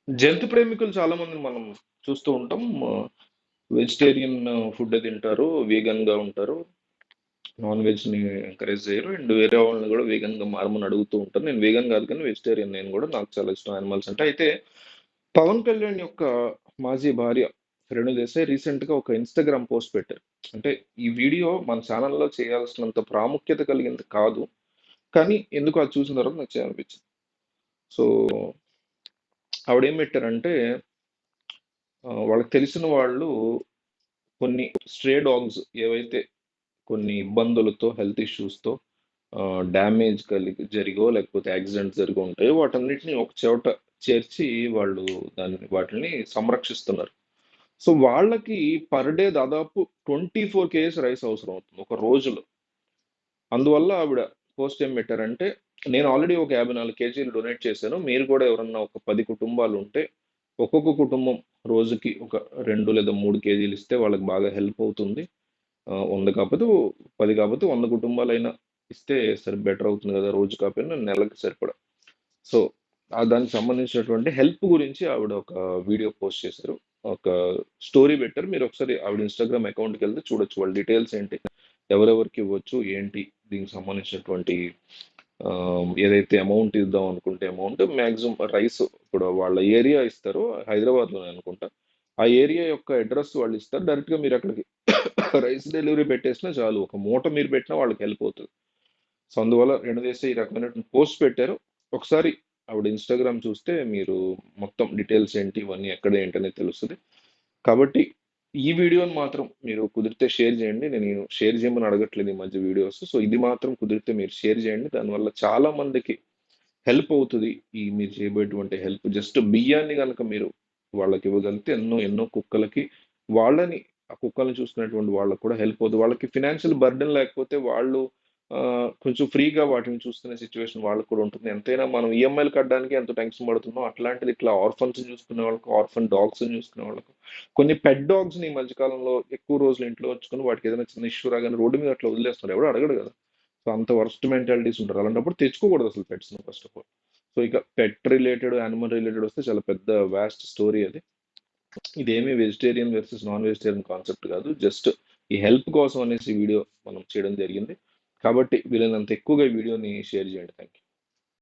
జంతు ప్రేమికులు చాలా మందిని మనం చూస్తూ ఉంటాం. వెజిటేరియన్ ఫుడ్ తింటారు, వీగన్ గా ఉంటారు, నాన్ వెజ్ ని ఎంకరేజ్ చేయరు. అండ్ వేరే వాళ్ళని కూడా వీగన్ గా మారమని అడుగుతూ ఉంటారు. నేను వీగన్ కాదు కానీ వెజిటేరియన్, నేను కూడా. నాకు చాలా ఇష్టం యానిమల్స్ అంటే. అయితే పవన్ కళ్యాణ్ యొక్క మాజీ భార్య రేణు దేశాయ్ రీసెంట్ గా ఒక ఇన్స్టాగ్రామ్ పోస్ట్ పెట్టారు. అంటే ఈ వీడియో మన ఛానల్లో చేయాల్సినంత ప్రాముఖ్యత కలిగింది కాదు, కానీ ఎందుకు అది చూసిన తర్వాత నాకు చేయాలనిపించింది. సో ఆవిడ ఏం పెట్టారంటే, వాళ్ళకి తెలిసిన వాళ్ళు కొన్ని స్ట్రే డాగ్స్ ఏవైతే కొన్ని ఇబ్బందులతో, హెల్త్ ఇష్యూస్తో డ్యామేజ్ జరిగో లేకపోతే యాక్సిడెంట్ జరిగి ఉంటాయో వాటన్నిటిని ఒక చోట చేర్చి వాళ్ళు వాటిని సంరక్షిస్తున్నారు. సో వాళ్ళకి పర్ డే దాదాపు 24 kgs రైస్ అవసరం అవుతుంది ఒక రోజులో. అందువల్ల ఆవిడ పోస్ట్ ఏం పెట్టారంటే, నేను ఆల్రెడీ ఒక 54 kgs డొనేట్ చేశాను, మీరు కూడా ఎవరన్నా ఒక 10 కుటుంబాలు ఉంటే ఒక్కొక్క కుటుంబం రోజుకి ఒక 2 లేదా 3 kgs ఇస్తే వాళ్ళకి బాగా హెల్ప్ అవుతుంది. 100 కాకపోతే 10 కాకపోతే 100 కుటుంబాలైనా ఇస్తే సరే బెటర్ అవుతుంది కదా, రోజు కాకపోయినా నెలకి సరిపడా. సో దానికి సంబంధించినటువంటి హెల్ప్ గురించి ఆవిడ ఒక వీడియో పోస్ట్ చేశారు, ఒక స్టోరీ పెట్టారు. మీరు ఒకసారి ఆవిడ ఇన్స్టాగ్రామ్ అకౌంట్కి వెళ్తే చూడొచ్చు వాళ్ళ డీటెయిల్స్ ఏంటి, ఎవరెవరికి ఇవ్వచ్చు ఏంటి, దీనికి సంబంధించినటువంటి ఏదైతే అమౌంట్ ఇద్దాం అనుకుంటే అమౌంట్ మ్యాక్సిమం రైస్ ఇప్పుడు వాళ్ళ ఏరియా ఇస్తారు, హైదరాబాద్లోనే అనుకుంటా. ఆ ఏరియా యొక్క అడ్రస్ వాళ్ళు ఇస్తారు, డైరెక్ట్గా మీరు అక్కడికి రైస్ డెలివరీ పెట్టేసినా చాలు, ఒక మూట మీరు పెట్టినా వాళ్ళకి హెల్ప్ అవుతుంది. సో అందువల్ల రెండుదేశం ఈ రకమైనటువంటి పోస్ట్ పెట్టారు. ఒకసారి ఆవిడ ఇన్స్టాగ్రామ్ చూస్తే మీరు మొత్తం డీటెయిల్స్ ఏంటి ఇవన్నీ ఎక్కడ ఏంటనేది తెలుస్తుంది. కాబట్టి ఈ వీడియోని మాత్రం మీరు కుదిరితే షేర్ చేయండి. నేను షేర్ చేయమని అడగట్లేదు ఈ మధ్య వీడియోస్. సో ఇది మాత్రం కుదిరితే మీరు షేర్ చేయండి, దానివల్ల చాలా మందికి హెల్ప్ అవుతుంది. ఈ మీరు చేయబోయేటువంటి హెల్ప్ జస్ట్ బియ్యాన్ని కనుక మీరు వాళ్ళకి ఇవ్వగలిగితే ఎన్నో ఎన్నో కుక్కలకి, వాళ్ళని ఆ కుక్కల్ని చూసుకునేటువంటి వాళ్ళకి కూడా హెల్ప్ అవుతుంది. వాళ్ళకి ఫినాన్షియల్ బర్డెన్ లేకపోతే వాళ్ళు కొంచెం ఫ్రీగా వాటిని చూసుకునే సిచ్యువేషన్ వాళ్ళకి కూడా ఉంటుంది. ఎంతైనా మనం ఈఎంఐలు కట్టడానికి ఎంత టెన్షన్ పడుతున్నాం, అట్లాంటిది ఇట్లా ఆర్ఫన్స్ చూసుకునే వాళ్ళకి, ఆర్ఫన్ డాగ్స్ చూసుకునే వాళ్ళకి, కొన్ని పెట్ డాగ్స్ ని ఈ మధ్యకాలంలో ఎక్కువ రోజులు ఇంట్లో ఉంచుకొని వాటికి ఏదైనా చిన్న ఇష్యూ రాగానే రోడ్డు మీద అట్లా వదిలేస్తున్నారు, ఎవడు అడగడు కదా. సో అంత వర్స్ట్ మెంటాలిటీస్ ఉంటారు, అలాంటప్పుడు తెచ్చుకోకూడదు అసలు pets first of all. So ఇక పెట్ రిలేటెడ్, యానిమల్ రిలేటెడ్ వస్తే చాలా పెద్ద వాస్ట్ స్టోరీ అది. ఇదేమీ vegetarian versus non vegetarian concept కాదు, జస్ట్ ఈ హెల్ప్ కోసం అనేసి వీడియో మనం చేయడం జరిగింది. కాబట్టి వీలైనంత ఎక్కువగా ఈ వీడియోని షేర్ చేయండి. Thank you.